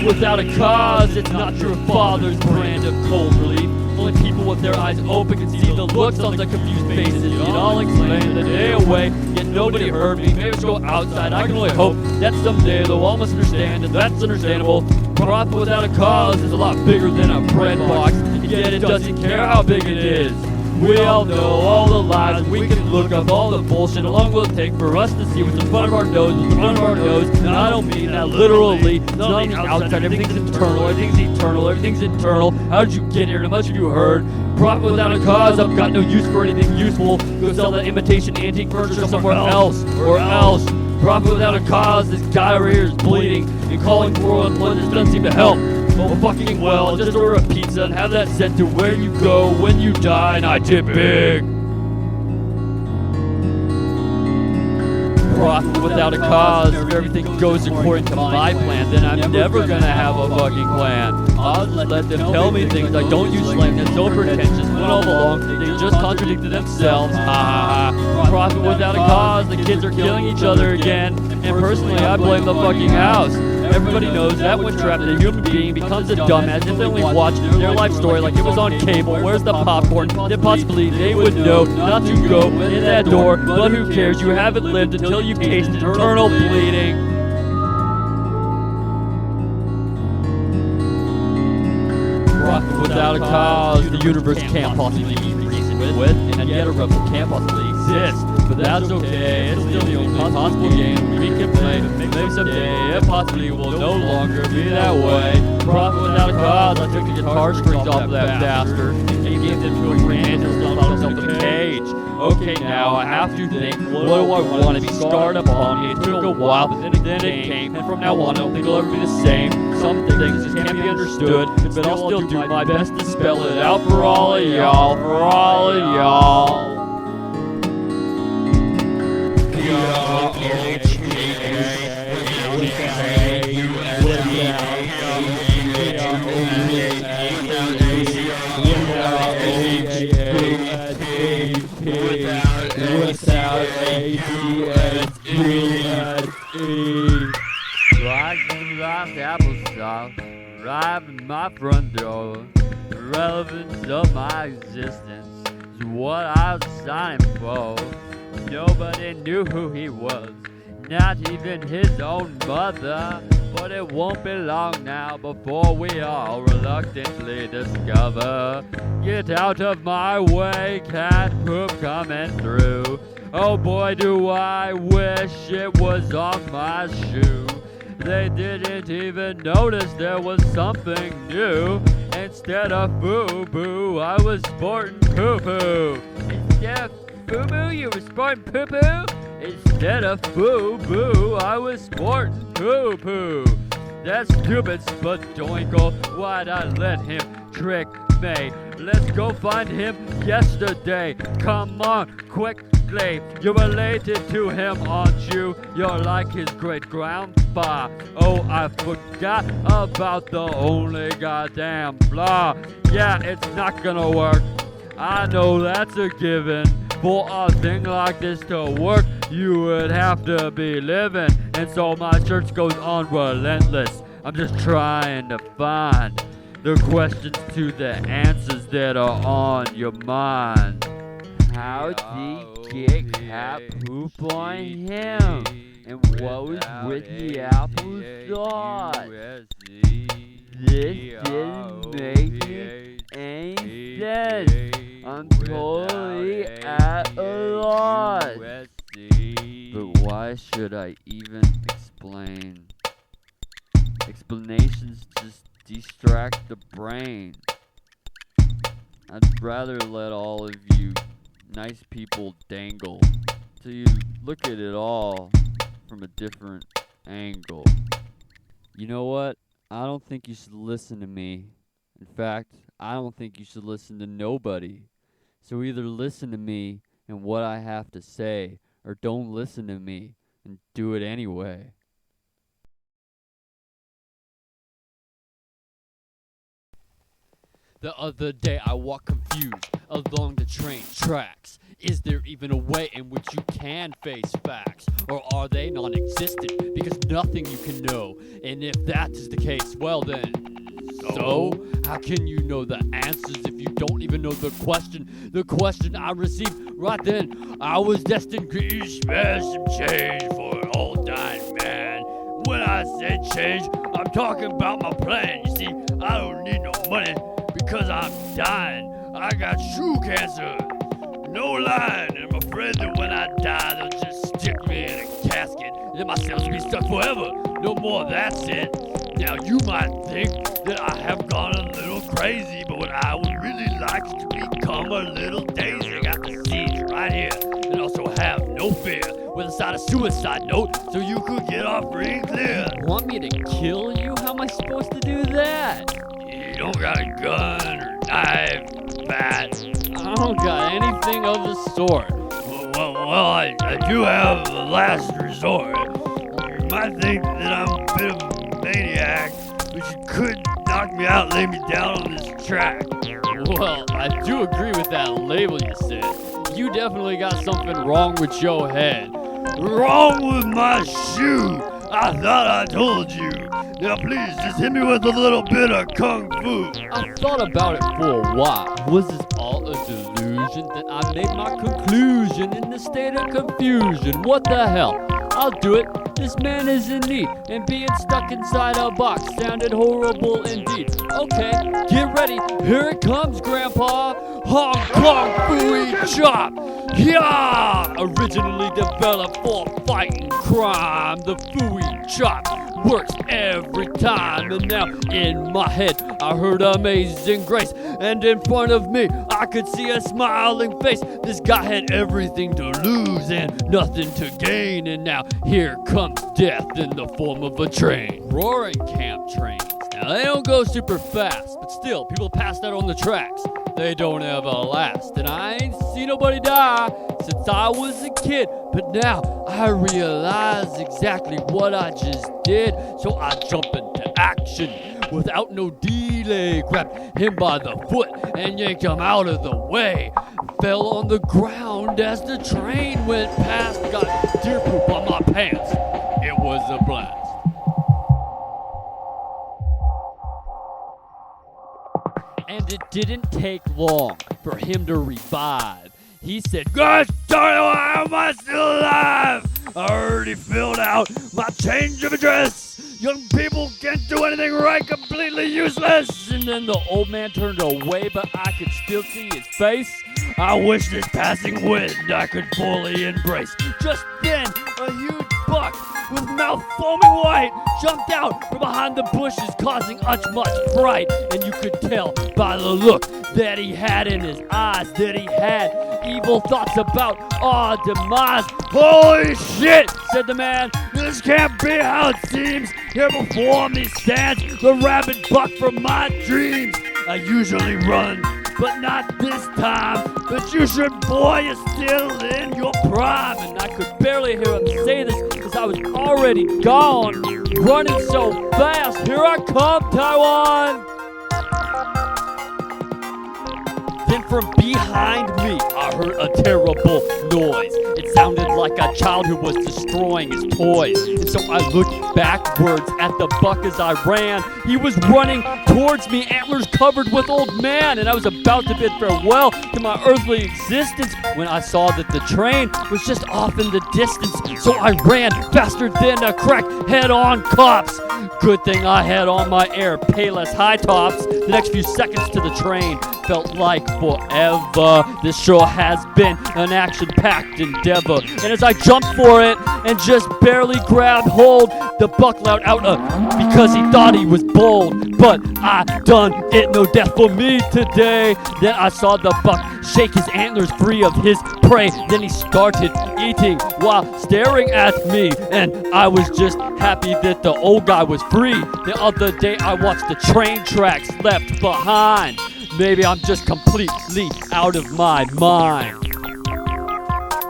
Profit without a cause, it's not your father's brand of cold relief. Only people with their eyes open can see the looks on the confused faces. Yet I'll explain the day away, yet nobody heard me. Maybe let's go outside, I can only hope that someday they'll all must understand, and that's understandable. Profit without a cause is a lot bigger than a bread box, yet it doesn't care how big it is. We all know all the lies, and we can look up all the bullshit. How long will it take for us to see what's in front of our nose, what's in front of our nose? And I don't mean that literally, it's not mean outside, everything's internal, everything's eternal, everything's internal. How did you get here? How much have you heard? Profit without a cause, I've got no use for anything useful. Go sell that imitation antique furniture somewhere else, or else. Profit without a cause, this guy over here is bleeding, and calling 411 just doesn't seem to help. Well, fucking well, just order a pizza and have that sent to where you go when you die, and I tip big. Profit without a cause, if everything goes according to my plan, then I'm never gonna have a fucking plan. I'll just let them tell me things like don't use slang, that's so pretentious, went all along, they just contradicted themselves, ha ha ha. Profit without a cause, the kids are killing each other again, and personally I blame the fucking house. Everybody knows that when trapped, a human being becomes a dumbass if they only watch their life story like it was on cable. Where's the popcorn? Then possibly they would know not to go in that door. But who cares? You haven't lived until you've tasted eternal bleeding. Profit without a cause, the universe can't possibly be reasoned with, and yet a rebel can't possibly exist. But that's okay, it's still the only possible game we can play. Maybe someday it possibly will no longer be that way. Profit without a cause, I took the guitar strings off of that bastard and gave them to a friend and still thought himself in a cage. Okay, now I have to think, what do I want to be scarred upon me? It took a while, but then it came, and from now on I don't think it'll ever be the same. Some things just can't be understood, but I'll still do my best to spell it out for all of y'all, for all of y'all. Like applesauce, driving my front door. The relevance of my existence is what I was signing for. Nobody knew who he was, not even his own mother. But it won't be long now before we all reluctantly discover. Get out of my way, cat poop coming through. Oh boy, do I wish it was on my shoe. They didn't even notice there was something new. Instead of boo-boo, I was sporting poo-poo. Instead of boo-boo, you were sporting poo-poo? Instead of boo-boo, I was sporting poo-poo. That stupid spadoinkle, why'd I let him trick me? Let's go find him yesterday. Come on, quickly. You're related to him, aren't you? You're like his great-grandpa. Oh, I forgot about the only goddamn flaw. Yeah, it's not gonna work. I know that's a given. For a thing like this to work, you would have to be living. And so my search goes on relentless. I'm just trying to find the questions to the answers that are on your mind. How'd he get cat poop on him? And what was with the applesauce? This didn't make any sense. I'm totally at a loss. But why should I even explain? Explanations just distract the brain. I'd rather let all of you nice people dangle till you look at it all from a different angle. You know what? I don't think you should listen to me. In fact, I don't think you should listen to nobody. So either listen to me and what I have to say, or don't listen to me and do it anyway. The other day I walked confused along the train tracks. Is there even a way in which you can face facts? Or are they non-existent because nothing you can know? And if that is the case, well then, so how can you know the answers if you don't even know the question? The question I received right then, I was destined to smash some change for an old-time man. When I say change, I'm talking about my plan. You see, I don't need no money because I'm dying. I got shoe cancer, no line, and I'm afraid that when I die, they'll just stick me in a casket, and then my cells will be stuck forever. No more, that's it. Now, you might think that I have gone a little crazy, but what I would really like is to become a little daisy. I got the seeds right here, and also have no fear, with a side of suicide note, so you could get off free and clear. You want me to kill you? How am I supposed to do that? You don't got a gun or knife, bat. I don't got anything of the sort. Well, I do have a last resort. You might think that I'm a bit of a maniac, but you could knock me out, lay me down on this track. Well, I do agree with that label you said. You definitely got something wrong with your head. Wrong with my shoe. I thought I told you. Now please, just hit me with a little bit of kung fu. I thought about it for a while. Was this all a delusion? Then I made my conclusion in a state of confusion. What the hell? I'll do it. This man is in need, and being stuck inside a box sounded horrible indeed. Okay, get ready. Here it comes, Grandpa. Hong Kong Fooey Chop. Yeah! Originally developed for fighting crime, the Fooey Chop works every time. And now in my head I heard Amazing Grace, and in front of me I could see a smiling face. This guy had everything to lose and nothing to gain, and now here comes death in the form of a train. Roaring camp trains. Now they don't go super fast, but still people pass out on the tracks. They don't ever last, and I ain't seen nobody die since I was a kid. But now I realize exactly what I just did, so I jump into action without no delay. Grabbed him by the foot and yanked him out of the way. Fell on the ground as the train went past. Got deer poop on my pants. It was a blast. And it didn't take long for him to revive. He said, "Gosh darn it, why am I still alive? I already filled out my change of address. Young people can't do anything right, completely useless." And then the old man turned away, but I could still see his face. I wish this passing wind I could fully embrace. Just then, a huge buck with mouth foaming white jumped out from behind the bushes, causing much fright. And you could tell by the look that he had in his eyes that he had evil thoughts about our demise. "Holy shit," said the man, "this can't be how it seems. Here before me stands the rabid buck from my dreams. I usually run, but not this time. But you should, boy, you're still in your prime." And I could barely hear him say this because I was already gone, running so fast. Here I come, Taiwan. Then from behind me, I heard a terrible noise. It sounded like a child who was destroying his toys. And so I looked backwards at the buck as I ran. He was running towards me, antlers covered with old man, and I was about to bid farewell to my earthly existence when I saw that the train was just off in the distance. So I ran faster than a crack, head-on cops. Good thing I had on my Air Payless high tops. The next few seconds to the train felt like forever. This sure has been an action-packed endeavor. And as I jumped for it and just barely grabbed hold, the buck let out because he thought he was bold. But I done it, no death for me today. Then I saw the buck shake his antlers free of his prey. Then he started eating while staring at me, and I was just happy that the old guy was free. The other day I watched the train tracks left behind. Maybe I'm just completely out of my mind.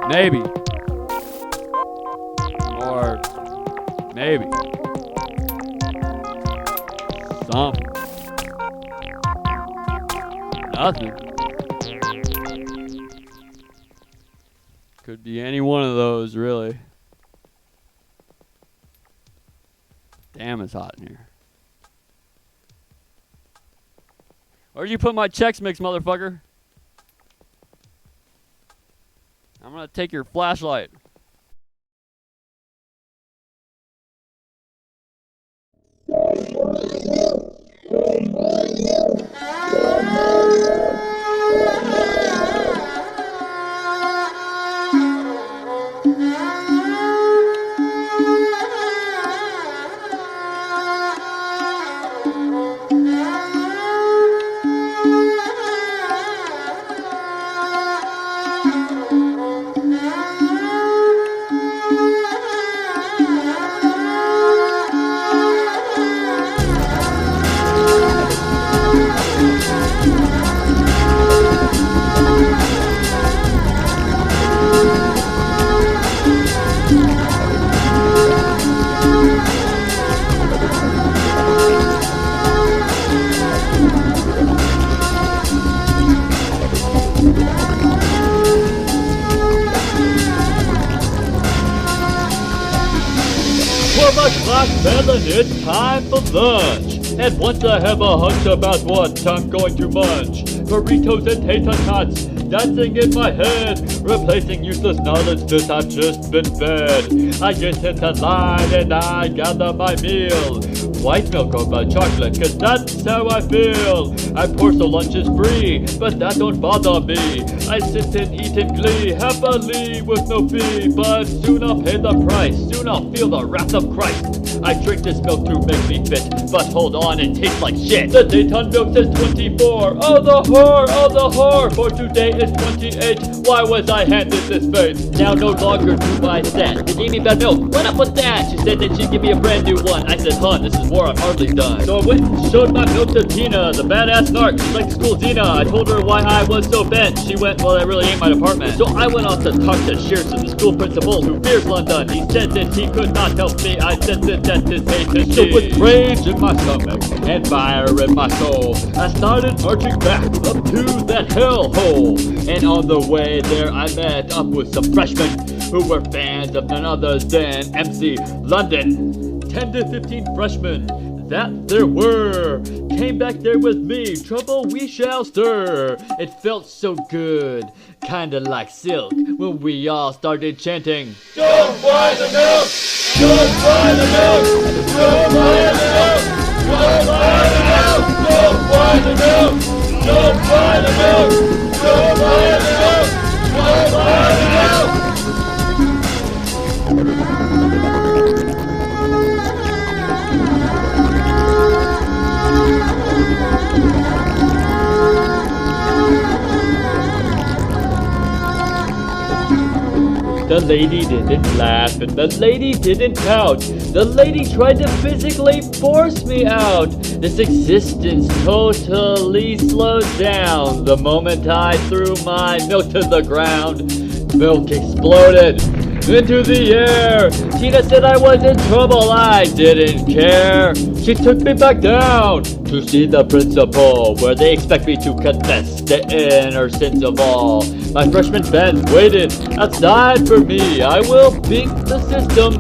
Maybe. Or maybe. Something. nothing. Could be any one of those, really. Damn, it's hot in here. Where'd you put my Chex Mix, motherfucker? I'm gonna take your flashlight. Melon, it's time for lunch. And once I have a hunch about what I'm going to munch, burritos and tater tots dancing in my head, replacing useless knowledge that I've just been fed. I get into line and I gather my meal. White milk over chocolate, cause that's how I feel. I'm poor so lunch is free, but that don't bother me. I sit and eat in glee, happily with no fee. But soon I'll pay the price, soon I'll feel the wrath of Christ. I drink this milk to make me fit, but hold on, it tastes like shit. The Dayton milk says 24, oh the whore, for today is 28. Why was I handed this fate? Now no longer do I stand. They gave me bad milk, what up with that? She said that she'd give me a brand new one. I said, huh, this is war, I'm hardly done. So I went and showed my milk to Tina, the badass narc, she's like the school Xena. I told her why I was so bent. She went, well, that really ain't my department. So I went off to talk to Shearson, the school principal who fears London. He said that he could not help me. I said that his hate is so with rage in my stomach and fire in my soul, I started marching back up to that hellhole. And on the way there I met up with some freshmen who were fans of none other than MC London. 10 to 15 freshmen that there were came back there with me, trouble we shall stir. It felt so good, kinda like silk, when we all started chanting, don't buy the milk! Don't buy the milk! Don't buy the milk! Don't buy the milk! Don't buy the milk! Don't buy the milk! Don't buy the milk! Don't buy the milk! The lady didn't laugh and the lady didn't pout. The lady tried to physically force me out. This existence totally slowed down the moment I threw my milk to the ground. Milk exploded into the air. Tina said I was in trouble, I didn't care. She took me back down to see the principal, where they expect me to confess the inner sins of all. My freshman friends waited outside for me. I will beat the system,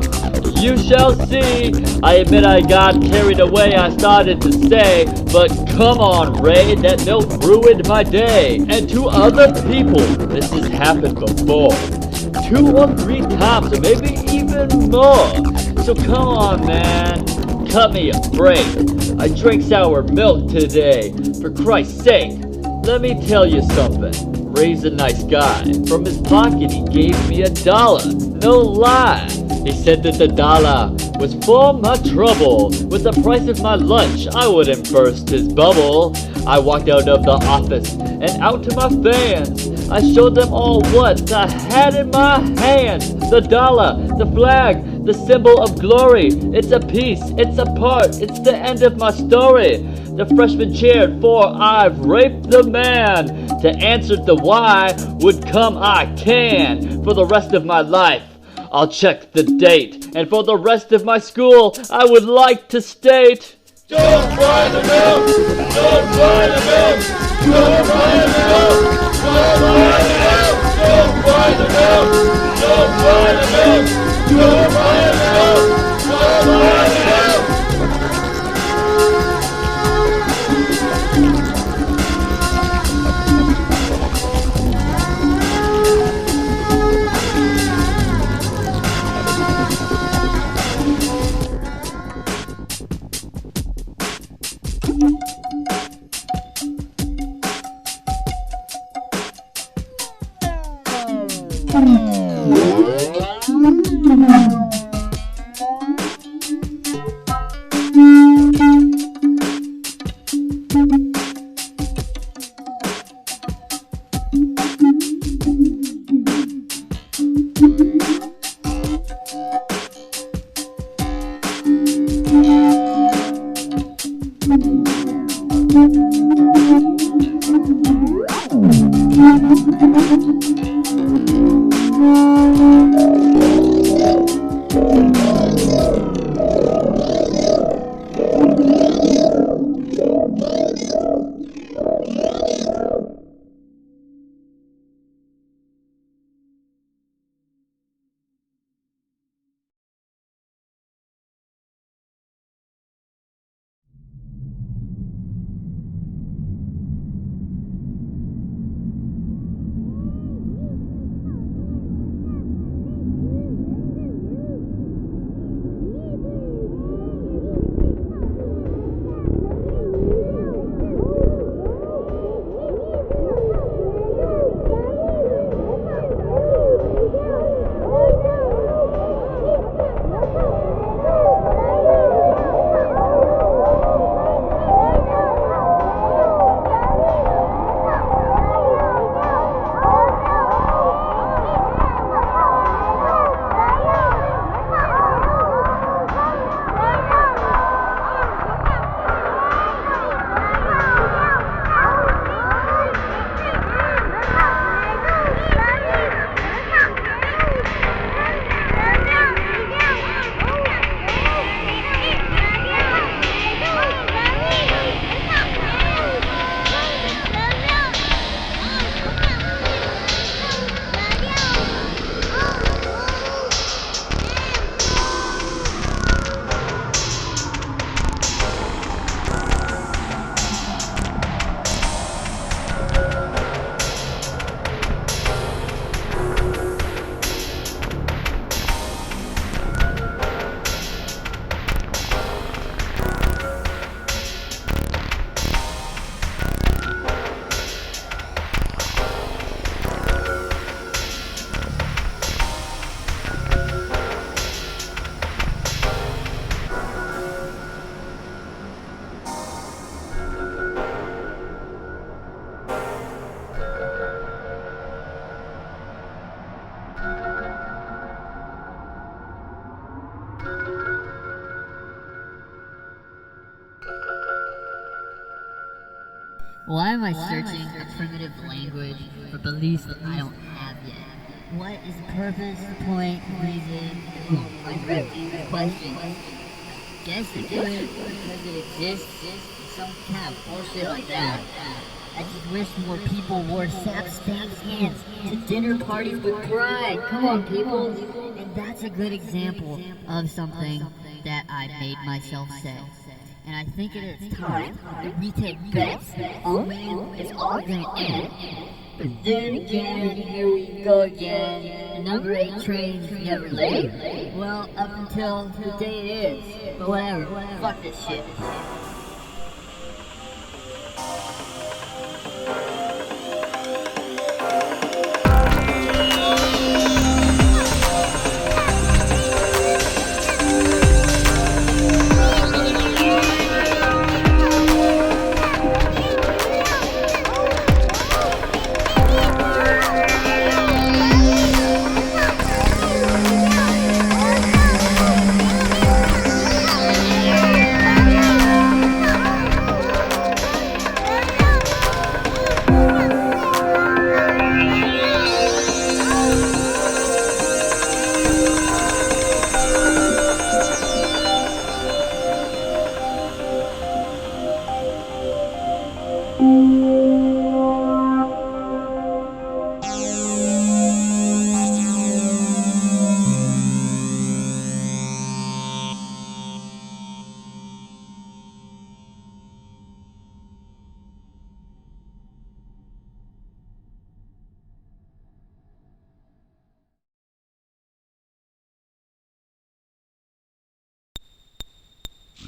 you shall see. I admit I got carried away, I started to say, but come on Ray, that milk ruined my day. And to other people, this has happened before. 2 or 3 times, or maybe even more. So come on, man, cut me a break. I drank sour milk today. For Christ's sake, let me tell you something. Ray's a nice guy. From his pocket, he gave me $1. No lie. He said that the dollar was for my trouble. With the price of my lunch, I wouldn't burst his bubble. I walked out of the office and out to my fans. I showed them all what I had in my hands. The dollar, the flag, the symbol of glory. It's a piece, it's a part, it's the end of my story. The freshmen cheered for I've raped the man. To answer the why would come I can. For the rest of my life, I'll check the date. And for the rest of my school, I would like to state, don't buy the milk! Don't buy the milk! Why am I searching a primitive language for beliefs that I don't have yet? What is the purpose, the point, the reason? Good question. Guess it is because it exists, some kind of bullshit like that. I just wish more people wore sap stamped hands to dinner parties with pride. Come on, people. And that's a good example of something that I made myself say. And I think it is time that we take bets on when it's all gonna end. But then again, here we go again. The number 8 train's never late. Well, up until the day it is. But whatever, fuck this shit.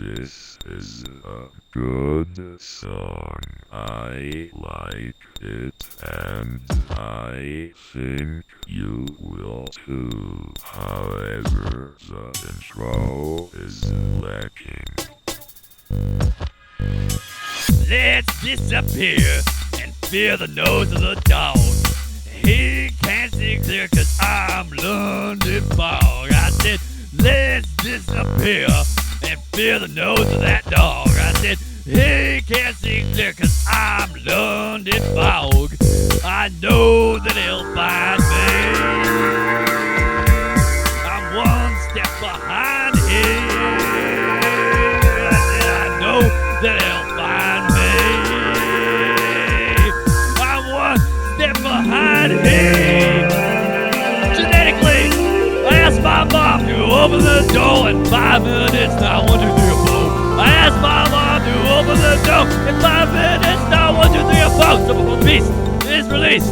This is a good song. I like it, and I think you will too. However, the intro is lacking. Let's disappear and fear the nose of the dog. He can't see clear 'cause I'm London Fog. I said, let's disappear and fear the nose of that dog. I said, he can't see clear 'cause I'm London Fog. I know that he'll find me. I'm one step behind him. I said, I know that he'll find me. I'm one step behind him. Genetically, I asked my mom to open the door in 5 minutes. Now 1, 2, 3, 4. I asked my mom to open the door in 5 minutes. Now 1, 2, 3, 4. So before the beast is released,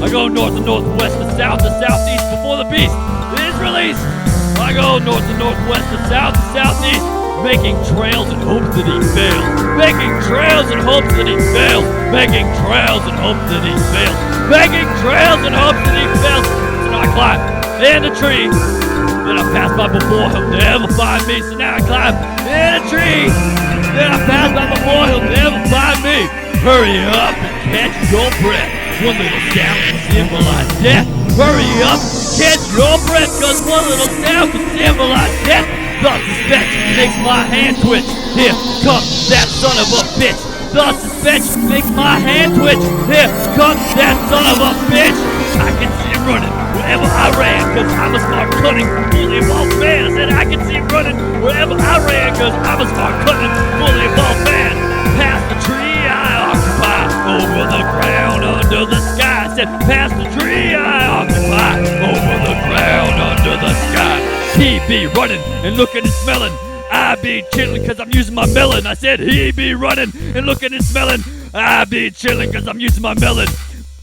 I go north to northwest to southeast before the beast is released. I go north to northwest to southeast, making trails in hopes that he fails. Making trails in hopes that he fails. Making trails in hopes that he fails. Making trails in hopes that he fails. So now I climb in a tree. Then I pass by before he'll never find me. So now I climb in a tree. Then I pass by before he'll never find me. Hurry up and catch your breath. One little sound can symbolize death. Hurry up, catch your breath, 'cause one little sound can symbolize death. The suspense makes my hand twitch. Here comes that son of a bitch. The suspense makes my hand twitch. Here comes that son of a bitch. I can see him running wherever I ran, 'cause I'm a smart, cunning, fully evolved man. I said I can see him running wherever I ran, 'cause I'm a smart, cunning, fully evolved man. Past the tree I occupy, over the ground, under the sky. I said past the tree I occupy, over the ground, under the sky. He be running and looking and smelling. I be chilling 'cause I'm using my melon. I said he be running and looking and smelling. I be chilling 'cause I'm using my melon.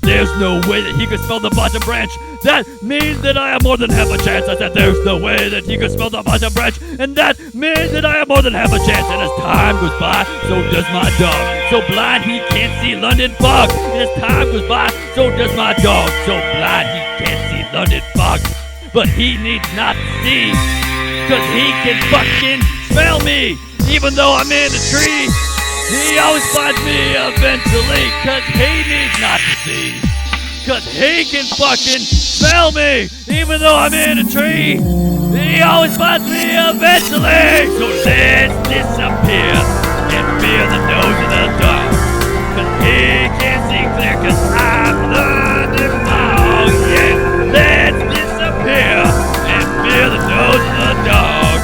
There's no way that he could smell the bottom branch. That means that I have more than half a chance. I said there's no way that he could smell the bottom branch. And that means that I have more than half a chance. And as time goes by, so does my dog. So blind he can't see London fog. And as time goes by, so does my dog. So blind he can't see London fog. But he needs not to see, 'cause he can fucking smell me. Even though I'm in a tree, he always finds me eventually, 'cause he needs not to see, 'cause he can fucking smell me. Even though I'm in a tree, he always finds me eventually. So let's disappear and fear the nose of the dog, 'cause he can't see clear, 'cause I'm London Fog. Yeah, let's disappear and fear the nose of the dog.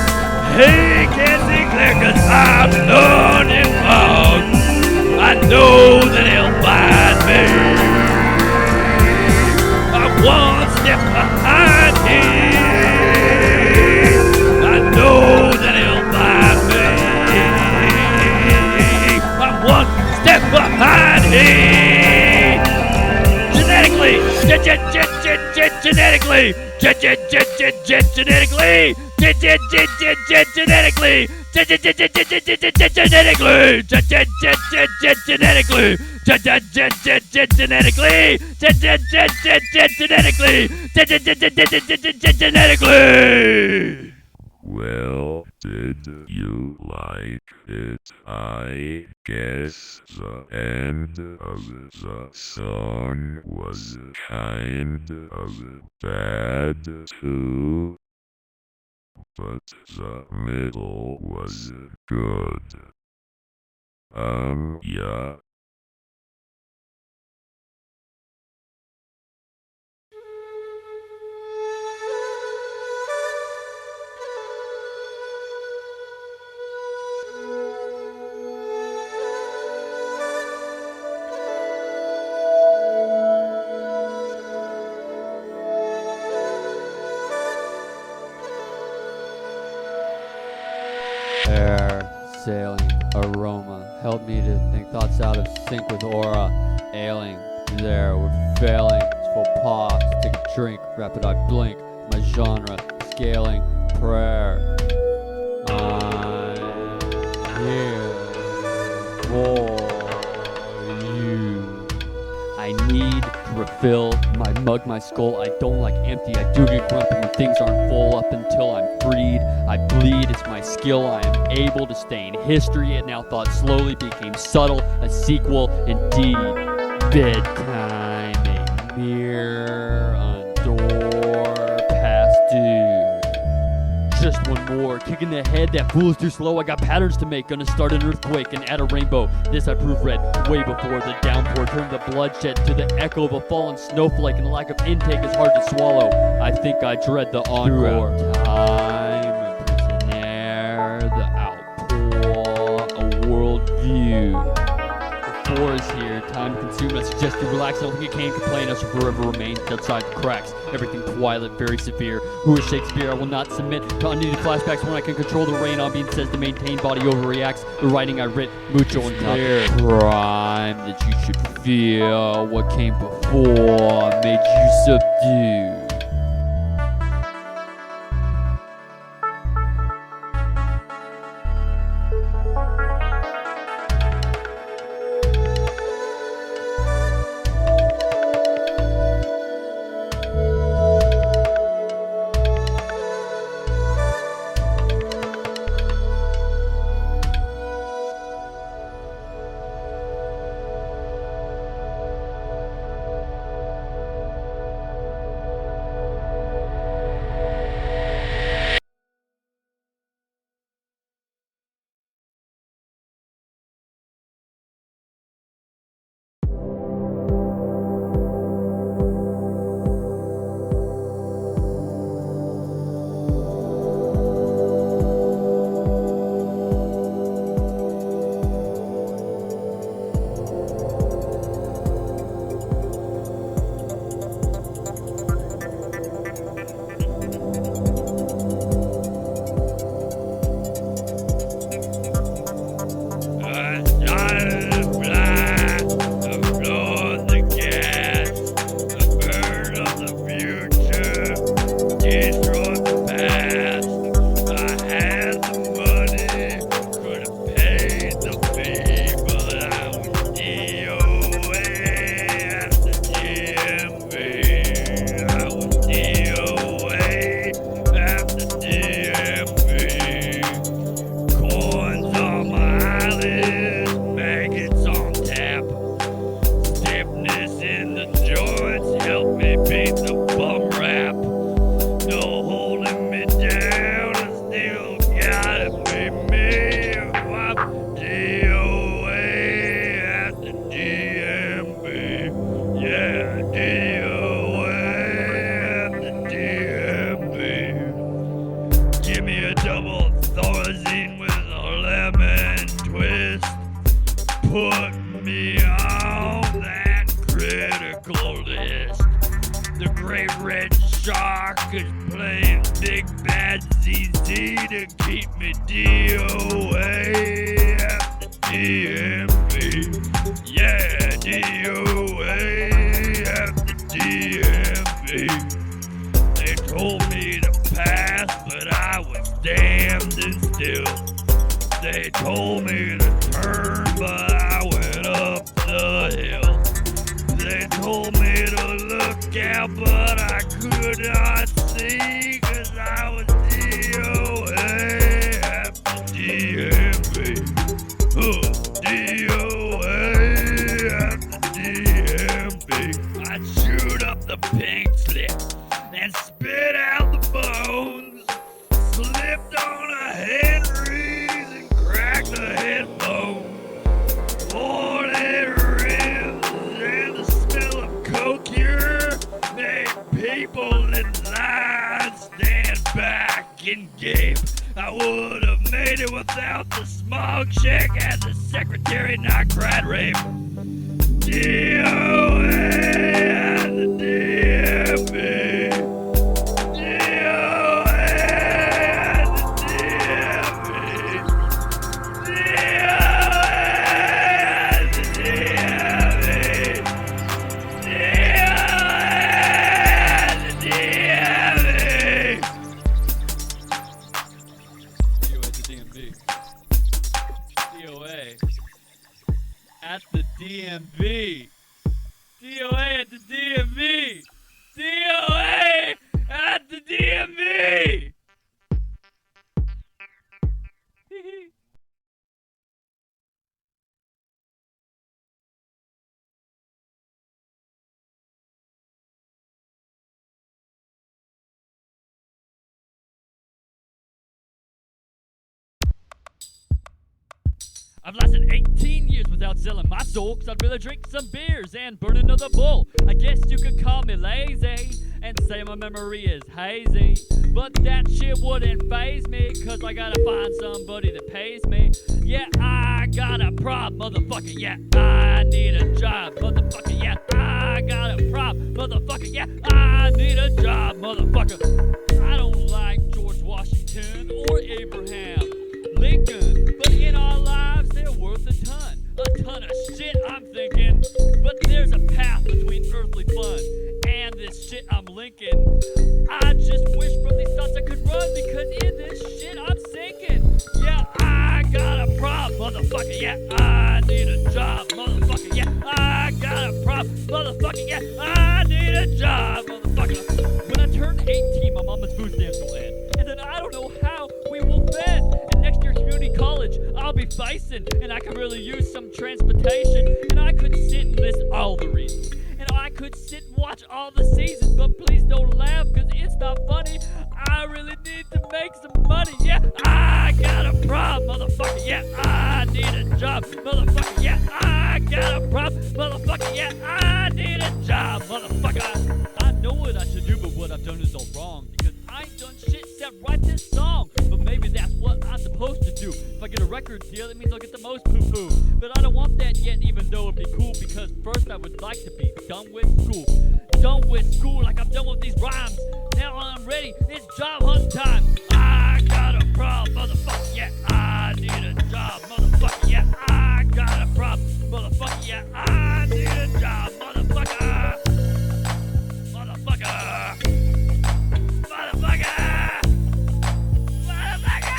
He can't see clear 'cause I'm London Fog. I know that he'll find me. I'm one step behind him. I know that he'll find me. I'm one step behind him. Genetically, genetically, genetically, genetically, genetically. Well, did you like it? I guess the end of the song was kind of bad too, but the middle was good. Yeah. Air, sailing, aroma, help me to think thoughts out of sync with aura. Ailing, there, we're failing. It's full pause, take a drink, rapid eye blink. My genre, scaling, prayer. I'm for you. I need to refill my mug, my skull. I don't like empty. I do get grumpy when things aren't full. Up until I'm freed, I bleed. It's my skill. I am able to stain history. It now thought slowly became subtle. A sequel indeed. Bedtime, a mirror, a door past due. Just one more kick in the head. That fool is too slow. I got patterns to make. Gonna start an earthquake and add a rainbow. This I prove red way before the downpour. Turn the bloodshed to the echo of a fallen snowflake, and the lack of intake is hard to swallow. I think I dread the encore. Time, a prisoner, the outpour, a worldview. The four is here. Time consumed. I suggest you relax. I don't think you can complain. I shall forever remain outside the cracks. Everything twilight, very severe. Who is Shakespeare? I will not submit to unneeded flashbacks when I can control the rain. Ambience says the maintained body overreacts. The writing I writ, mucho and clear. Crime that you should feel. What came before made you subdue. Put me on that critical list. The great red shark is playing big bad ZZ to keep me DOA at the DMV. Yeah, DOA at the DMV. They told me to pass, but I was damned and still. They told me to turn, but I went up the hill. They told me to look out, but I could not see, 'cause I was DOA at the DMV. DOA at the DMV. I'd shoot up the pink slip and spit out the bones. Slipped on a Henry's and cracked the headphone. 40 rims and the smell of coke here made people in line stand back and gape. I would have made it without the smog check and the secretary not cried rape. DOA at the DMV. DMV. DOA at the DMV. DOA at the DMV. I've lasted 18 years without selling my soul, 'cause I'd rather drink some beers and burn another bowl. I guess you could call me lazy and say my memory is hazy, but that shit wouldn't faze me, 'cause I gotta find somebody that pays me. Yeah, I got a problem, motherfucker. Yeah, I need a job, motherfucker. Yeah, I got a problem, motherfucker. Yeah, I need a job, motherfucker. I don't like George Washington or Abraham Lincoln, but in our lives they're worth a ton of shit, I'm thinking. But there's a path between earthly fun and this shit I'm linking. I just wish from these thoughts I could run, because in this shit I'm sinking. Yeah, I got a problem, motherfucker. Yeah, I need a job, motherfucker. Yeah, I got a problem, motherfucker. Yeah, I need a job, motherfucker. When I turn 18, my mama's food stamps will end, and then I don't know how we will fend. And next year community college, I'll be facing, and I could really use some transportation. And I could sit and list all the reasons, and I could sit and watch all the seasons. But please don't laugh, 'cause it's not funny. I really need to make some money. Yeah, I got a problem, motherfucker. Yeah, I need a job, motherfucker. Yeah, I got a problem, motherfucker. Yeah, I need a job, motherfucker. I know what I should do, but what I've done is all wrong, because I ain't done shit except write this song. But maybe that's what I'm supposed to do. If I get a record deal, that means I'll get the most poo-poo. But I don't want that yet, even though it'd be cool, because first I would like to be done with school. Done with school, like I'm done with these rhymes. Now I'm ready, it's job hunt time. I got a problem, motherfucker. Yeah, I need a job, motherfucker. Yeah, I got a problem, motherfucker. Yeah, I need a job, motherfucker. Motherfucker. Motherfucker. Motherfucker.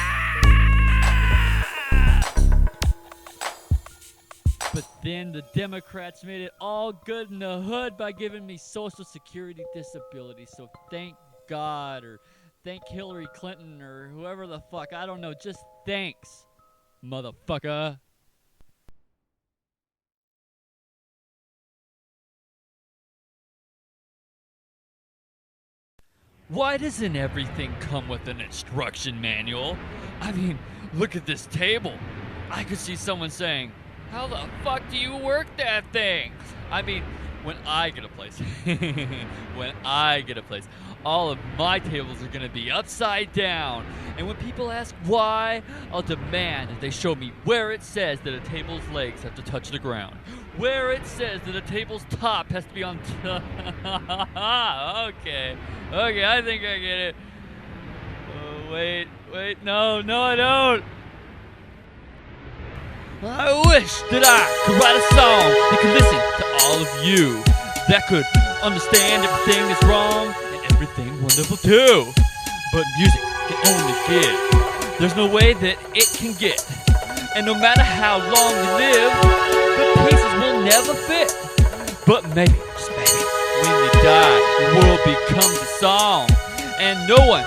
But then the Democrats made it all good in the hood by giving me Social Security disability. So thank God, or thank Hillary Clinton, or whoever the fuck. I don't know. Just thanks, motherfucker. Why doesn't everything come with an instruction manual? I mean, look at this table. I could see someone saying, "How the fuck do you work that thing?" I mean, when I get a place, all of my tables are gonna be upside down. And when people ask why, I'll demand that they show me where it says that a table's legs have to touch the ground, where it says that a table's top has to be on top. Okay, I think I get it. Oh, wait, no, I don't. I wish that I could write a song that could listen to all of you, that could understand everything that's wrong and everything wonderful too. But music can only give. There's no way that it can get. And no matter how long you live, the pieces will never fit. But maybe, just maybe, when you die, the world becomes a song. And no one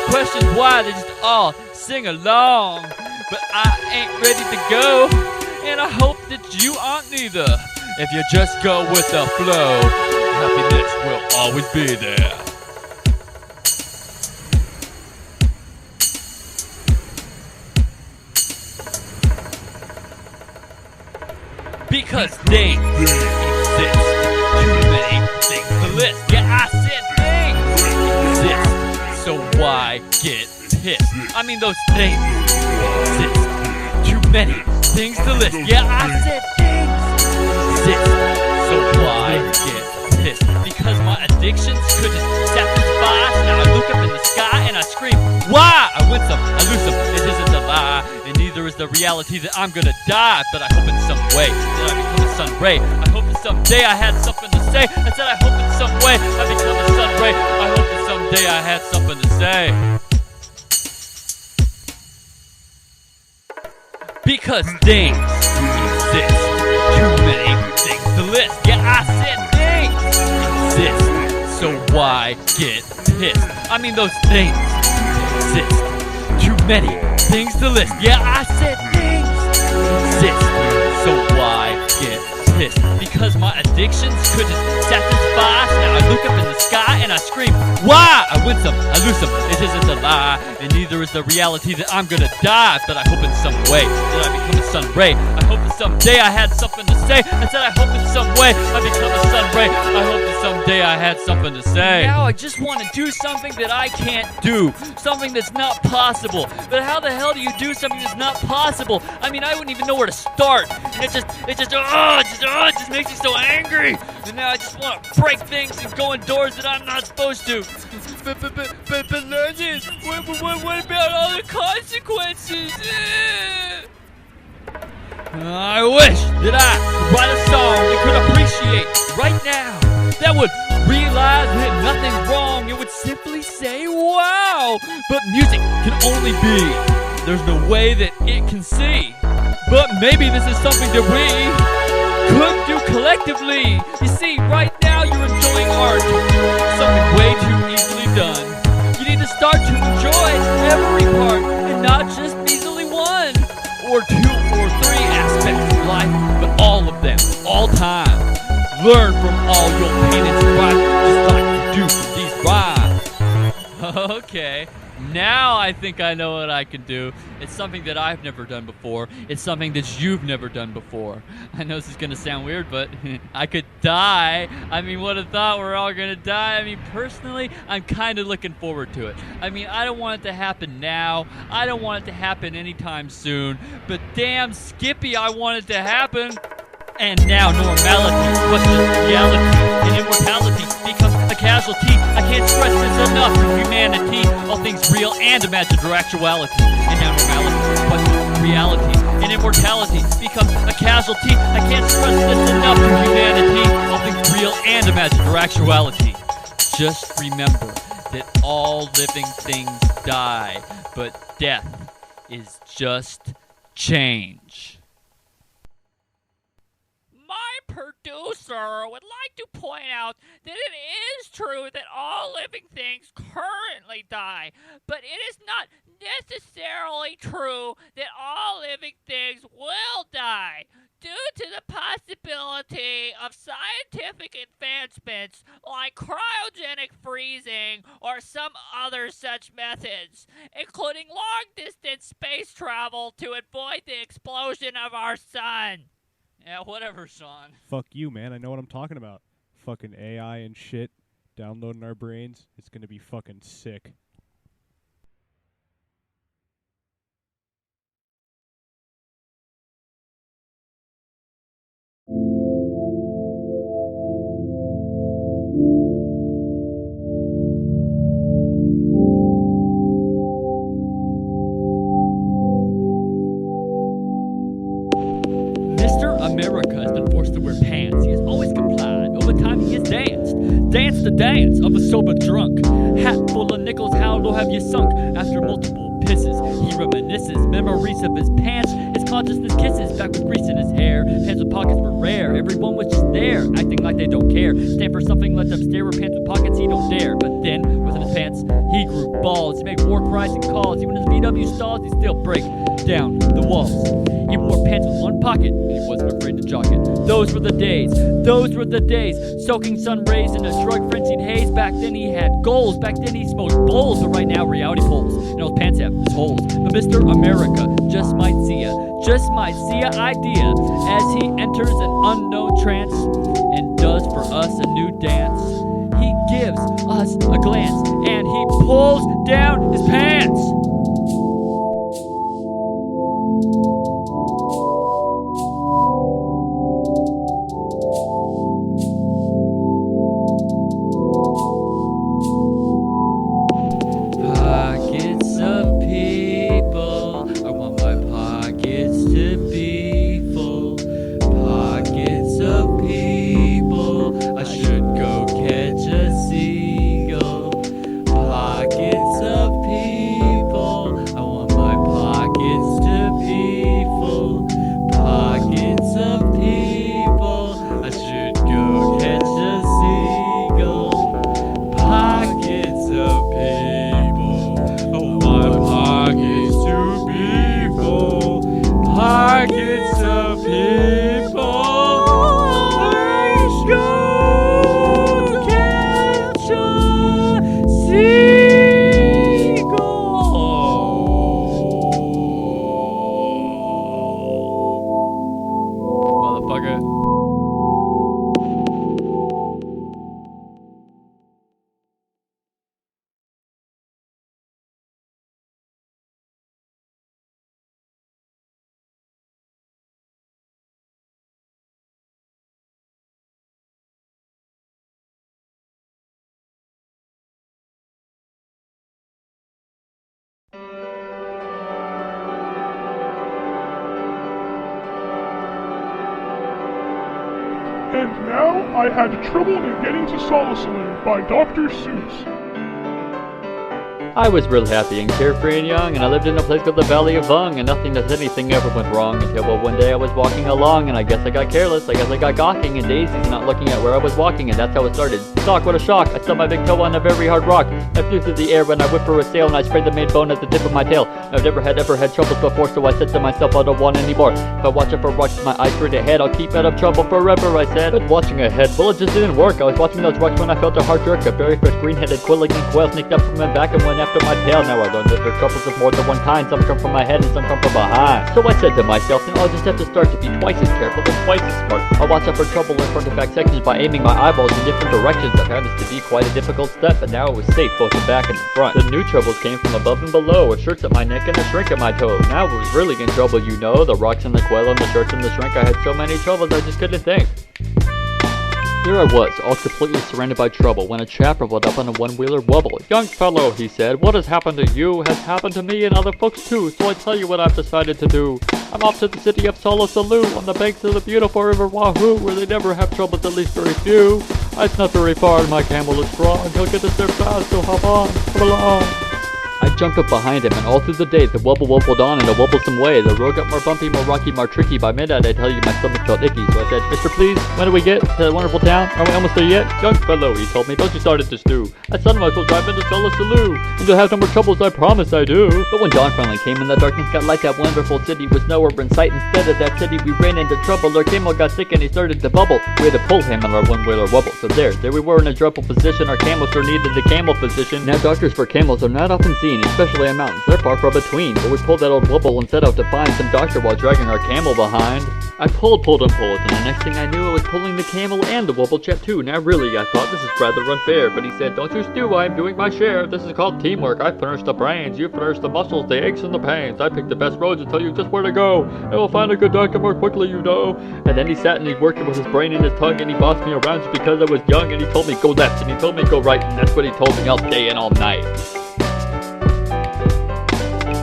questions why, they just all sing along. But I ain't ready to go, and I hope that you aren't neither. If you just go with the flow, happiness will always be there. Because things exist, too many things to list. Yeah, I said things exist, so why get pissed? I mean, those things exist, too many things to list. Yeah, I said things exist, so why get pissed? Because my addictions could just satisfy. So now I look up in the sky and I scream, why? I win some, I lose some, it isn't a lie. And neither is the reality that I'm gonna die. But I hope in some way that I become a sun ray. I hope that someday I had something to say. I said I hope in some way I become a sun ray. I hope that someday I had something to say. Because things exist, too many things I get pissed. I mean, those things exist. Too many things to list. Yeah, I said things exist. So why get pissed? Because my addictions couldn't satisfy. So now I look up in the sky and I scream, why? I win some, I lose some. It isn't a lie, and neither is the reality that I'm gonna die. But I hope in some way that I become a sun ray. I hope that someday I had something to say. I said I hope in some way I become a sun ray. I hope that someday I had something to say. Now I just want to do something that I can't do. Something that's not possible. But how the hell do you do something that's not possible? I mean, I wouldn't even know where to start. And it just makes me so angry. And now I just want to break things and go indoors that I'm not supposed to. But London, what about all the consequences? I wish that I could write a song that could appreciate right now. That would realize that nothing's wrong. It would simply say, wow. But music can only be. There's no way that it can see. But maybe this is something that we could do collectively. You see, right now you're enjoying art. Something way too easily done. You need to start to enjoy every part and not just easily one or two or three aspects of life, but all of them, all time. Learn from all your pain and strife, just like you do from these rhymes. Okay, now I think I know what I can do. It's something that I've never done before. It's something that you've never done before. I know this is gonna sound weird, but I could die. I mean, what a thought, we're all gonna die. I mean, personally, I'm kind of looking forward to it. I mean, I don't want it to happen now. I don't want it to happen anytime soon. But damn, Skippy, I want it to happen. And now normality, what's just reality, and immortality becomes a casualty. I can't stress this enough to humanity, all things real and imagined or actuality. And now normality, what's just reality, and immortality becomes a casualty. I can't stress this enough to humanity, all things real and imagined or actuality. Just remember that all living things die, but death is just change. Producer would like to point out that it is true that all living things currently die, but it is not necessarily true that all living things will die. Due to the possibility of scientific advancements like cryogenic freezing or some other such methods, including long-distance space travel to avoid the explosion of our sun. Yeah, whatever, Sean. Fuck you, man. I know what I'm talking about. Fucking AI and shit downloading our brains. It's gonna be fucking sick. America has been forced to wear pants. He has always complied. Over time he has danced. Danced the dance of a sober drunk. Hat full of nickels, how low have you sunk? After multiple pisses, he reminisces memories of his pants. His consciousness kisses, back with grease in his hair. Pants with pockets were rare. Everyone was just there, acting like they don't care. Stand for something, let them stare. With pants with pockets, he don't dare. But then, within his pants, he grew balls. He made war cries and calls. Even his VW stalls, he still break down the walls. He wore pants with one pocket, and he wasn't afraid to jock it. Those were the days, soaking sun rays in a drug-frenzied haze. Back then he had goals, back then he smoked bowls, but right now reality pulls, and those pants have his holes. But Mr. America just might see a idea as he enters an unknown trance and does for us a new dance. He gives us a glance, and he pulls down his pants. Pockets of people, I want my pockets to be full. Pockets of people, I should go catch a seagull. Pockets of people, And now I had trouble in getting to Solace Saloon by Dr. Seuss. I was real happy and carefree and young, and I lived in a place called the Valley of Vung, and nothing does anything ever went wrong until one day I was walking along, and I guess I got careless. I guess I got gawking and daisies, not looking at where I was walking, and that's how it started. Stock, what a shock! I stubbed my big toe on a very hard rock. I flew through the air when I whipped for a sail, and I sprayed the main bone at the tip of my tail. I've never had troubles before, so I said to myself, I don't want any more. If I watch out for rocks with my eyes straight ahead, I'll keep out of trouble forever, I said. But watching ahead, well, it just didn't work. I was watching those rocks when I felt a hard jerk. A very fresh green-headed quilling quail sneaked up from my back and went after my tail. Now I learned that there are troubles of more than one kind. Some come from my head and some come from behind. So I said to myself, then I'll just have to start to be twice as careful and twice as smart. I'll watch out for trouble in front and back sections by aiming my eyeballs in different directions. I found this to be quite a difficult step, but now it was safe both in back and in front. The new troubles came from above and below, a shirts at my neck and a shrink at my toe. Now I was really in trouble, you know. The rocks and the quail and the shirts and the shrink. I had so many troubles I just couldn't think. There I was, all completely surrounded by trouble, when a chap rolled up on a one-wheeler wobble. Young fellow, he said, what has happened to you has happened to me and other folks too, so I tell you what I've decided to do. I'm off to the city of Solasaloo, on the banks of the beautiful river Wahoo, where they never have troubles, at least very few. It's not very far, and my camel is strong. He'll get us there fast, so hop on, come along. I jumped up behind him, and all through the day the wobble wobbled on in a wobblesome way. The road got more bumpy, more rocky, more tricky. By midnight, I tell you, my stomach felt icky. So I said, Mister, please, when do we get to that wonderful town? Are we almost there yet? Young fellow, he told me, don't you start it to stew. I said, I will drive into Solasaloo, and you'll have no more troubles, I promise I do. But when dawn finally came and the darkness got light, that wonderful city was nowhere in sight. Instead of that city, we ran into trouble. Our camel got sick and he started to bubble. We had to pull him on our one-wheeler wobble. So there we were in a dreadful position. Our camel sure needed the camel physician. Now doctors for camels are not often seen, especially on mountains. They're far from between, but we pulled that old wobble and set out to find some doctor while dragging our camel behind. I pulled, and the next thing I knew I was pulling the camel and the wobble chap too. Now really, I thought this is rather unfair, but he said, don't you stew, I'm doing my share. This is called teamwork. I furnish the brains, you furnish the muscles, the aches and the pains. I pick the best roads and tell you just where to go, and we'll find a good doctor more quickly, you know. And then he sat and he worked with his brain and his tongue, and he bossed me around just because I was young, and he told me go left, and he told me go right, and that's what he told me all day and all night.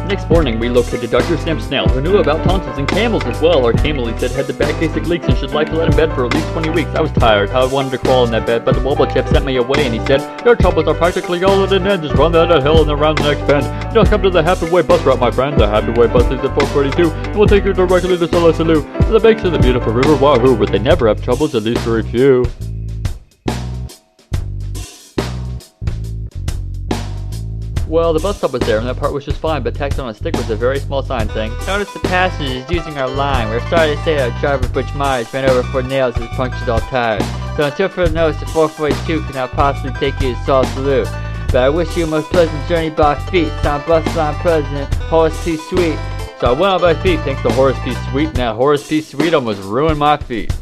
Next morning, we located Dr. Sam Snail, who knew about tonsils and camels as well. Our camel, he said, had the bad basic leaks and should like to let in bed for at least 20 weeks. I was tired. I wanted to crawl in that bed, but the wobble chap sent me away, and he said, your troubles are practically all at an end. Just run down that hill and around the next bend. You'll come to the Happy Way bus route, my friend. The Happy Way bus leaves at 4:42, and we'll take you directly to Solasaloo, to the banks of the beautiful river Wahoo, where they never have troubles, at least very few. Well, the bus stop was there, and that part was just fine, but tacked on a stick was a very small sign saying, notice the passengers using our line. We're sorry to say our driver, Butch Myers, ran over 4 nails and punctured all tires. So until further notice, the 442 cannot possibly take you to Solasaloo. But I wish you a most pleasant journey by feet. So I'm bus line president, Horace P. Sweet. So I went on by feet thanks to Horace P. Sweet, and that Horace P. Sweet almost ruined my feet.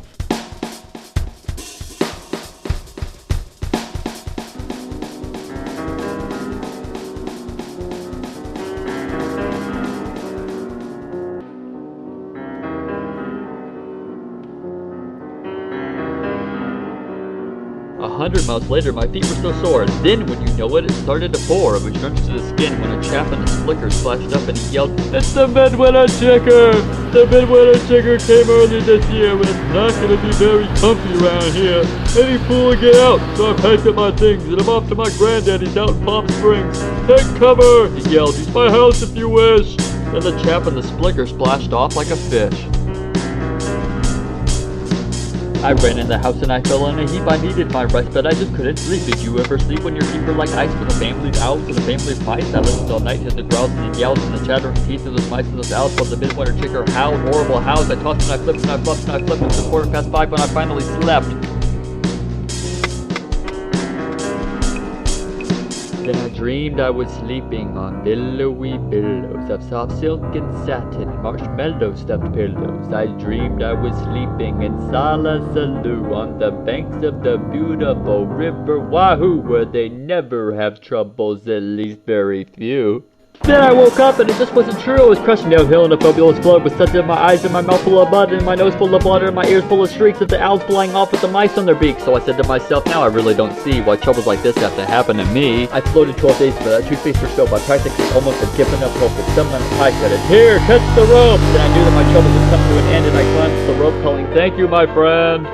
A 100 miles later, my feet were still sore, and then, when you know it, it started to pour. It was drenched to the skin when a chap in a slicker splashed up and he yelled, it's the midwinter chicker! The midwinter chicker came early this year, and it's not going to be very comfy around here. Any fool will get out, so I packed up my things, and I'm off to my granddaddy's out in Palm Springs. Take cover! He yelled, use my house if you wish! Then the chap in the slicker splashed off like a fish. I ran in the house and I fell in a heap. I needed my rest, but I just couldn't sleep. Did you ever sleep when your feet were like ice with a family's owls and a family's mice? I listened all night to the growls and the yells and the chattering teeth of those mice and those owls, while the midwinter chicker howled horrible howls. I tossed and I flipped and I fluffed and I flipped until 5:15 when I finally slept. Then I dreamed I was sleeping on billowy billows of soft silk and satin, marshmallow stuffed pillows. I dreamed I was sleeping in Solasaloo on the banks of the beautiful river Wahoo, where they never have troubles, at least very few. Then I woke up and it just wasn't true. I was crushing downhill in a fabulous flood with such in my eyes and my mouth full of mud and my nose full of water and my ears full of streaks of the owls flying off with the mice on their beaks. So I said to myself, now I really don't see why troubles like this have to happen to me. I floated 12 days without toothpaste or soap. I practically almost had given up hope, but someone I said, here, catch the rope. Then I knew that my troubles had come to an end, and I climbed the rope calling, thank you, my friend.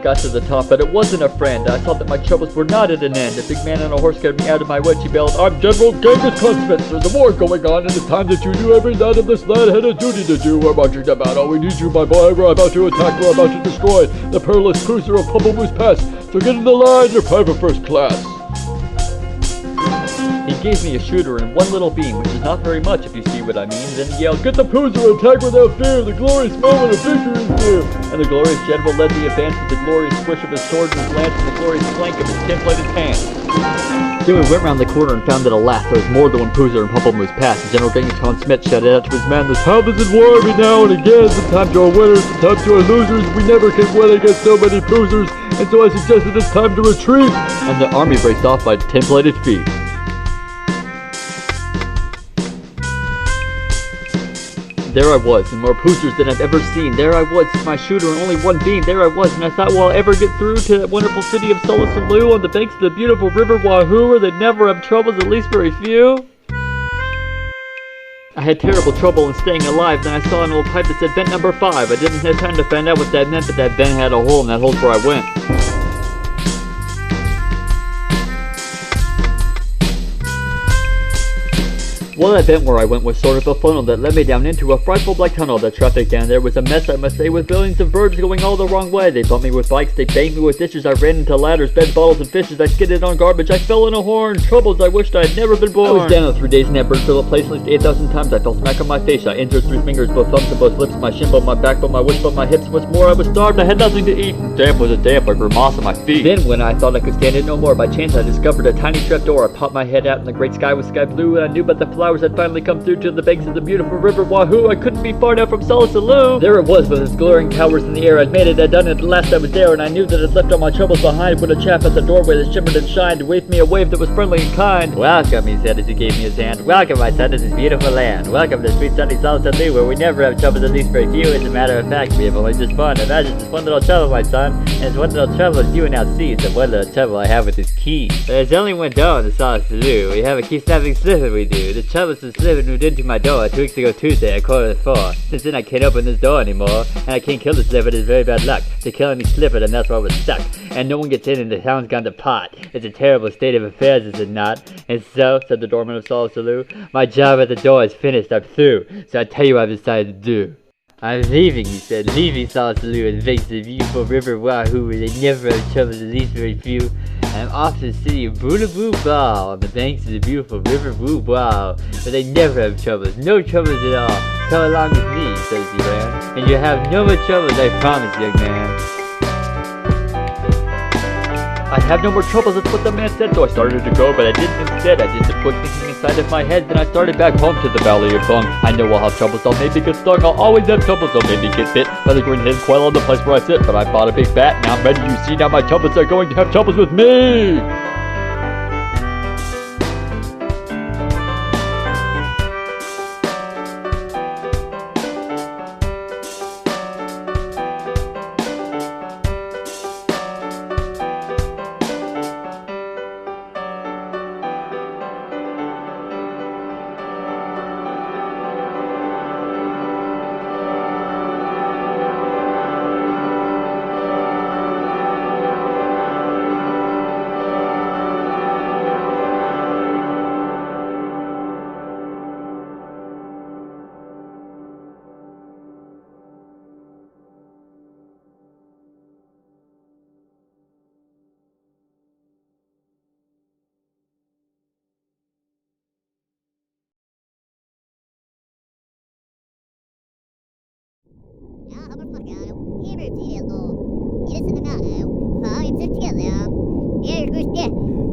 got to the top, but it wasn't a friend. I thought that my troubles were not at an end. A big man on a horse got me out of my wits. He bellowed, "I'm General Genghis Khan Smith. There's a war going on, and it's time that you knew every lad of this land had a duty to do. We're marching to battle. We need you, my boy. We're about to attack. We're about to destroy the perilous cruiser of Pumplemoose Pass. So get in the line, you're private first class." He gave me a shooter and one little beam, which is not very much if you see what I mean. Then he yelled, "Get the Poozer, attack without fear, the glorious moment of victory is near." And the glorious general led the advance with the glorious swish of his sword and his lance and the glorious flank of his tin-plated hand. Then we went round the corner and found that alas, there was more than one Poozer in Pumplemoose Pass, and General Genghis Khan Smith shouted out to his men, "The town is in war every now and again, sometimes to our winners, sometimes to our losers. We never can win against so many Poozers, and so I suggested it's time to retreat." And the army raced off by tin-plated feet. There I was, and more Poozers than I've ever seen. There I was, with my shooter and only one beam. There I was, and I thought, will I ever get through to that wonderful city of Solasaloo on the banks of the beautiful river Wahoo, where they never have troubles, at least very few? I had terrible trouble in staying alive. Then I saw an old pipe that said vent number 5. I didn't have time to find out what that meant, but that vent had a hole, and that hole's where I went. Well, that vent where I went was sort of a funnel that led me down into a frightful black tunnel. The traffic down there was a mess, I must say, with billions of verbs going all the wrong way. They bumped me with bikes, they banged me with dishes, I ran into ladders, bed bottles and fishes, I skidded on garbage, I fell in a horn. Troubles I wished I had never been born. I was down in 3 days in that bird-filled place at least 8,000 times. I fell smack on my face, I injured 3 fingers, both thumbs and both lips, my shin bone, my backbone, my wishbone, my hips. What's more, I was starved, I had nothing to eat. Damp was a damp, I grew moss on my feet. Then when I thought I could stand it no more, by chance I discovered a tiny trapdoor. I popped my head out and the great sky was sky blue, and I knew but the flowers had finally come through to the banks of the beautiful river Wahoo. I couldn't be far now from Solasaloo. There it was with its glaring towers in the air. I'd made it, I'd done it, at last I was there, and I knew that I'd left all my troubles behind when a chap at the doorway that shimmered and shined waved me a wave that was friendly and kind. "Welcome," he said as he gave me his hand. "Welcome, my son, to this beautiful land. Welcome to sweet sunny Solasaloo, where we never have troubles, at least very few. As a matter of fact, we have only just fun. Imagine just one little trouble, my son, and it's one little trouble as you now see. It's one little trouble I have with this key. There's only one door in the Solasaloo. We have a key snapping slipper, we do. The troublesome slipper moved into my door 2 weeks ago Tuesday at 4:15. Since then I can't open this door anymore, and I can't kill the slipper. It's very bad luck to kill any slipper, and that's why we're stuck. And no one gets in, and the town's gone to pot. It's a terrible state of affairs, is it not? And so," said the doorman of Solasaloo, "my job at the door is finished. I'm through. So I tell you what I've decided to do. I'm leaving," he said, "leaving Solasaloo and banks of the beautiful river Wahoo, where they never have troubles, at least very few. I'm off to the city of Boonaboo Ball, on the banks of the beautiful river Woo Wow, where they never have troubles, no troubles at all. Come along with me," says he ran, "and you'll have no more troubles, I promise, young man." I'd have no more troubles, that's what the man said, so I started to go, but I didn't instead. I did some quick thinking inside of my head, then I started back home to the Valley of Bung. I know I'll have troubles, I'll maybe get stung, I'll always have troubles, I'll maybe get bit by the green hidden quail on the place where I sit, but I bought a big bat, now I'm ready, you see, now my troubles are going to have troubles with me!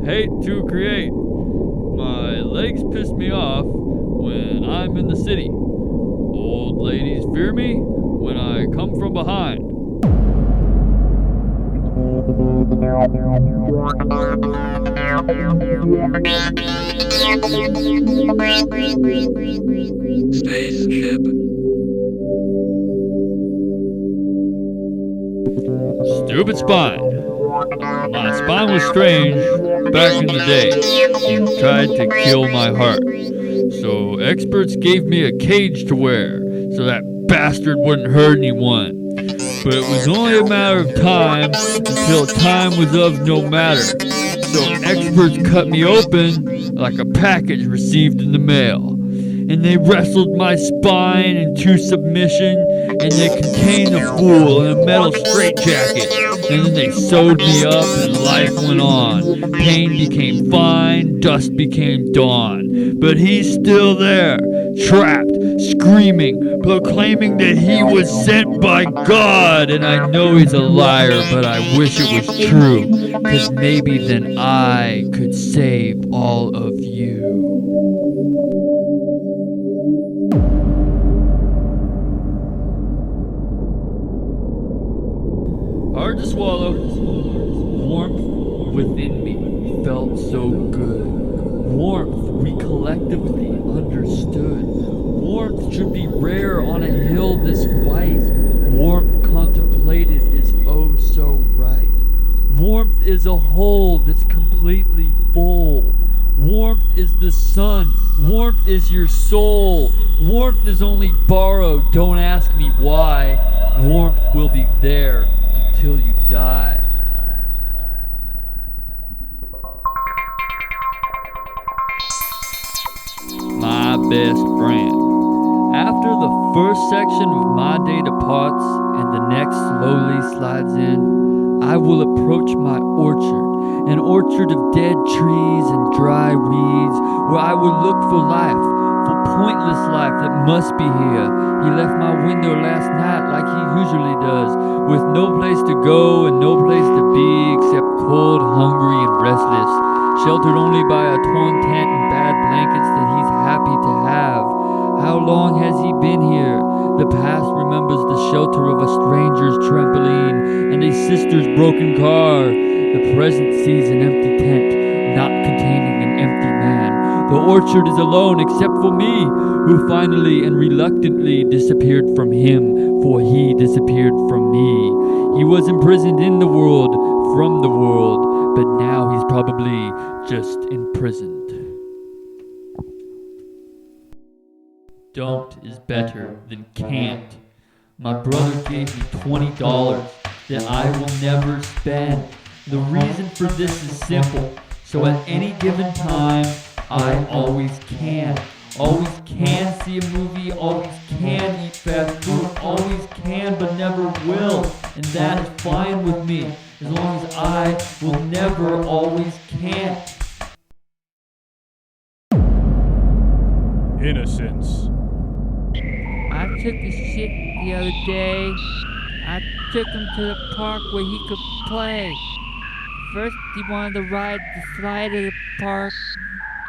Hate to create. My legs piss me off when I'm in the city. Old ladies fear me when I come from behind. Spaceship. Stupid spine. My spine was strange back in the day. He tried to kill my heart. So experts gave me a cage to wear so that bastard wouldn't hurt anyone. but it was only a matter of time until time was of no matter. So experts cut me open like a package received in the mail. And they wrestled my spine into submission, and they contained the fool in a metal straitjacket. And then they sewed me up, and life went on. Pain became fine, dust became dawn. But he's still there, trapped, screaming, proclaiming that he was sent by God. And I know he's a liar, but I wish it was true, 'cause maybe then I could save all of you. Hard to swallow. Warmth within me felt so good. Warmth we collectively understood. Warmth should be rare on a hill this white. Warmth contemplated is oh so right. Warmth is a whole that's completely full. Warmth is the sun. Warmth is your soul. Warmth is only borrowed. Don't ask me why. Warmth will be there until you die. My best friend. After the first section of my day departs and the next slowly slides in, I will approach my orchard, an orchard of dead trees and dry weeds, where I will look for life, for pointless life that must be here. He left my window last night like he usually does, with no place to go and no place to be except cold, hungry, and restless, sheltered only by a torn tent and bad blankets that he's happy to have. How long has he been here? The past remembers the shelter of a stranger's trampoline and a sister's broken car. The present sees an empty tent, not containing an empty man. The orchard is alone except for me, who finally and reluctantly disappeared from him, for he disappeared from me. He was imprisoned in the world, from the world, but now he's probably just imprisoned. Don't is better than can't. My brother gave me $20 that I will never spend. The reason for this is simple. So at any given time, I always can. Always can see a movie, always can eat fast food, always can but never will. And that is fine with me, as long as I will never always can't. Innocence. I took a shit the other day. I took him to the park where he could play. First, he wanted to ride the slide of the park,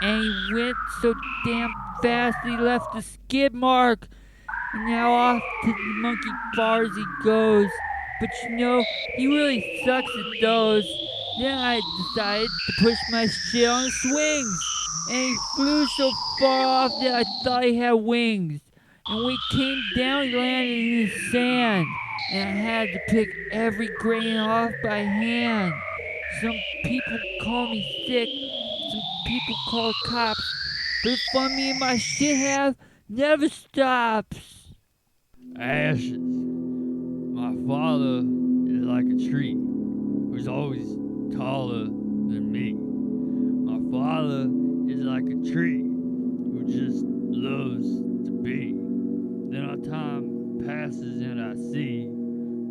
and he went so damn fast he left a skid mark. And now off to the monkey bars he goes. But you know, he really sucks at those. Then I decided to push my shit on the swings, and he flew so far off that I thought he had wings. And when he came down, he landed in the sand, and I had to pick every grain off by hand. Some people call me sick, some people call cops, but the fun me and my shit have never stops. Ashes. My father is like a tree who's always taller than me. My father is like a tree who just loves to be. Then our time passes and I see,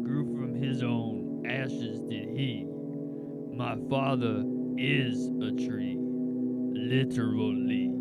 grew from his own ashes did he. My father is a tree, literally.